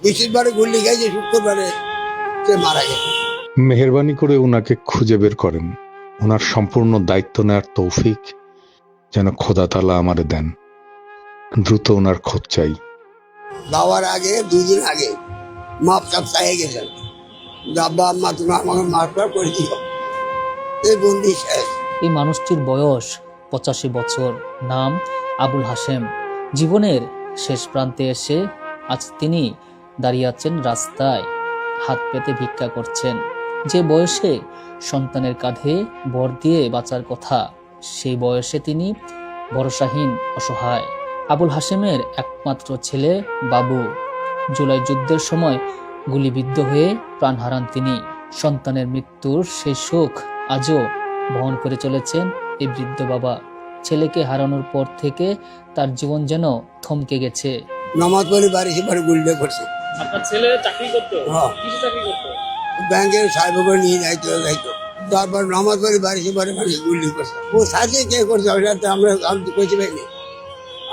বৃহস্পতিবারে গুলি খাইছে, শুক্রবারে সে মারা গেছে। মেহেরবানি করে ওনাকে খুঁজে বের করেন। ওনার সম্পূর্ণ দায়িত্ব নেওয়ার তৌফিক যেন খোদা তাআলা আমারে দেন। দ্রুত ওনার খোঁজ চাই। যাওয়ার আগে 2 দিন আগে মাপ চাপ চাইয়ে গেছেন, আব্বা আম্মা তুমি আমাকে মাফ করে দিও, এই বন্দি শেষ। এই মানুষটির বয়স 85 বছর, নাম আবুল হাশেম। জীবনের শেষ প্রান্তে এসে আজ তিনি দাঁড়িয়ে আছেন রাস্তায়, হাত পেতে ভিক্ষা করছেন। যে বয়সে সন্তানের কাঁধে ভর দিয়ে বাঁচার কথা, সেই বয়সে তিনি ভরসাহীন, অসহায়। আবুল হাশেমের একমাত্র ছেলে বাবু জুলাই যুদ্ধের সময় গুলিবিদ্ধ হয়ে প্রাণ হারান তিনি। সন্তানের মৃত্যুর সেই শোক আজও বহন করে চলেছেন এই বৃদ্ধ বাবা। ছেলেকে হারানোর পর থেকে তার জীবন যেন থমকে গেছে। নামাজ পড়ে বাড়ি সে বাড়ি গুলি করছে। আপনার ছেলে চাকরি করতো? হ্যাঁ। কিসে চাকরি করতো? ব্যাংকের সাহেব করে নিয়ে যাইতো। তারপর নামাজ পড়ে বাড়ি সে বাড়ি গুলি করছে। ও সাথে কে করছে ওটা তো আমি তো কইতে পারিনি,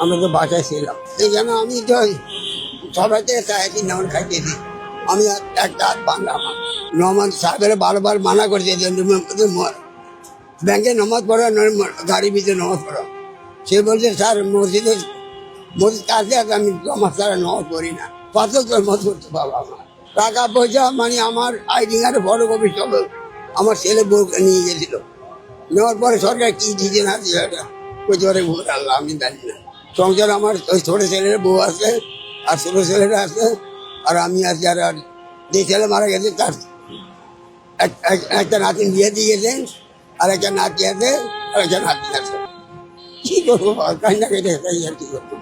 আমরা তো বাসায় ছিলাম। সেখানে আমি তো সবাইকে চাইছি নামান খাইতে দিই, আমি একটা হাত বাংলা আমার নমান সাহেবের বারবার মানা করছে যে ব্যাংকে নামাজ পড়া গাড়ির ভিতরে নামাজ পড়া। সে বলছে স্যার মসজিদ কাছে আছে, আমি আমার ছাড়া নামাজ পড়ি না, পাঁচক মত করতে বাবা। আমার টাকা পয়সা মানে আমার আইডি কার্ডে ফটোকপি সব আমার ছেলে বউ নিয়ে গেছিল। নেওয়ার পরে সরকার কি দিচ্ছে না দিচ্ছে কইতে পারে আল্লাহ, আমি জানি না। সংসার আমার ওই ছোট ছেলের বউ আছে আর ছোট ছেলেরা আছে আর আমি আছি। আর যে ছেলে মারা গেছে তার একটা নাতিন বিয়ে দিয়ে গেছেন, আর একটা নাতি আছে আর একটা নাতি আছে। কি করবো কান্না কেটে তাই আর কি করবো।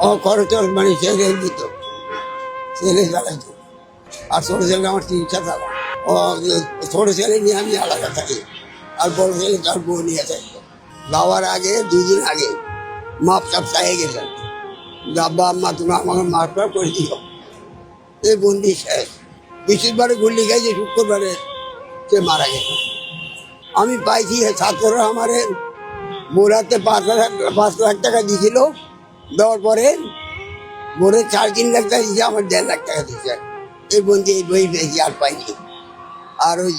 ও খরচ মানে ছেলে দিত, ছেলে চালাইতো। আর ছোট ছেলে আমার চিকিৎসা থাকা। ও ছোট ছেলে নিয়ে আমি আলাদা থাকি, আর বড় ছেলে তার বউ নিয়ে থাকতো। যাওয়ার আগে 2 দিন আগে মাপ চাপ চাইয়ে গেছেন, আব্বা আম্মা তুমি আমাকে মাফ করে দিও, এই বন্দি শেষ। বৃহস্পতিবারে গুলি খাইছে, শুক্রবারে সে মারা গেছে। আমি পাইছি ছাত্ররা আমার বোরাতে 5 লাখ টাকা দিয়েছিল, দেওয়ার পরে বোরে 3.5 লাখ টাকা দিয়েছে, আমার 1.5 লাখ টাকা দিয়েছে। এই বন্দি এই বই পেয়েছি, আর পাইনি। আর ওই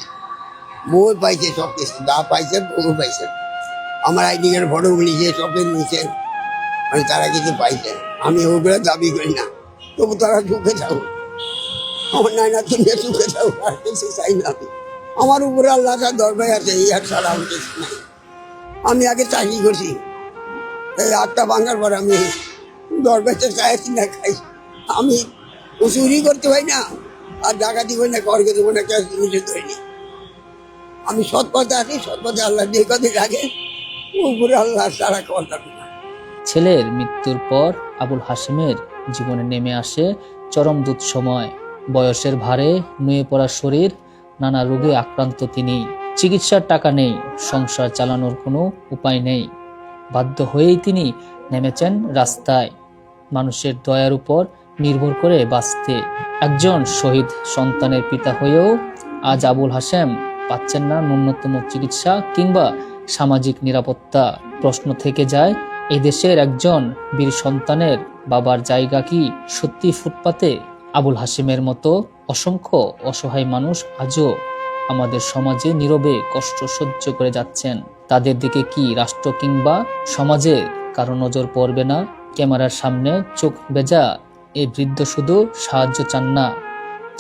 বউ পাইছে, সব কিছু যা পাইছে বউ পাইছে। আমার আইডি কার্ড ফটো নিয়েছে, সবের নিচে মানে তারা কিছু পাইছে। আমি ওগুলো দাবি করি না, তবু তারা ঢুকে যাও, আমার নাইনা তুমি ঢুকে যাও, আর কিছু চাই না। আমার উপরে আল্লাহ দরবার আছে, এই আর ছাড়া আমি কিছু নাই। আমি আগে চাকরি করছি, এই 8টা ভাঙার পর আমি দরবারটা চাইছি না খাই। আমি চুরি করতে পারি না, আর ডাকাতি করি না, করকে দেবো না, ক্যাশ জিনিসে ধরিনি। আমি সৎ পথে আছি, সৎ পথে আল্লাহ যে কথা রাখে, উপরে আল্লাহ ছাড়া কথা না। ছেলের মৃত্যুর পর আবুল হাশেমের জীবনে নেমে আসে চরম দুঃসময়। বয়সের ভারে নুয়ে পড়া শরীর, নানা রোগে আক্রান্ত তিনি। চিকিৎসার টাকা নেই, সংসার চালানোর কোনো উপায় নেই। বাধ্য হয়েই তিনি নেমেছেন রাস্তায়, মানুষের দয়ার উপর নির্ভর করে বাঁচতে। একজন শহীদ সন্তানের পিতা হয়েও আজ আবুল হাশেম পাচ্ছেন না ন্যূনতম চিকিৎসা কিংবা সামাজিক নিরাপত্তা। প্রশ্ন থেকে যায়, এই দেশের একজন বীর সন্তানের বাবার জায়গা কি সত্যি ফুটপাতে? আবুল হাশেমের মতো অসংখ্য অসহায় মানুষ আজও আমাদের সমাজে নীরবে কষ্ট সহ্য করে যাচ্ছেন। তাদের দিকে কি রাষ্ট্র কিংবা সমাজে কারো নজর পড়বে না? ক্যামেরার সামনে চোখ বেজা এই বৃদ্ধ শুধু সাহায্য চান না,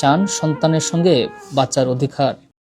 চান সন্তানের সঙ্গে বাঁচার অধিকার।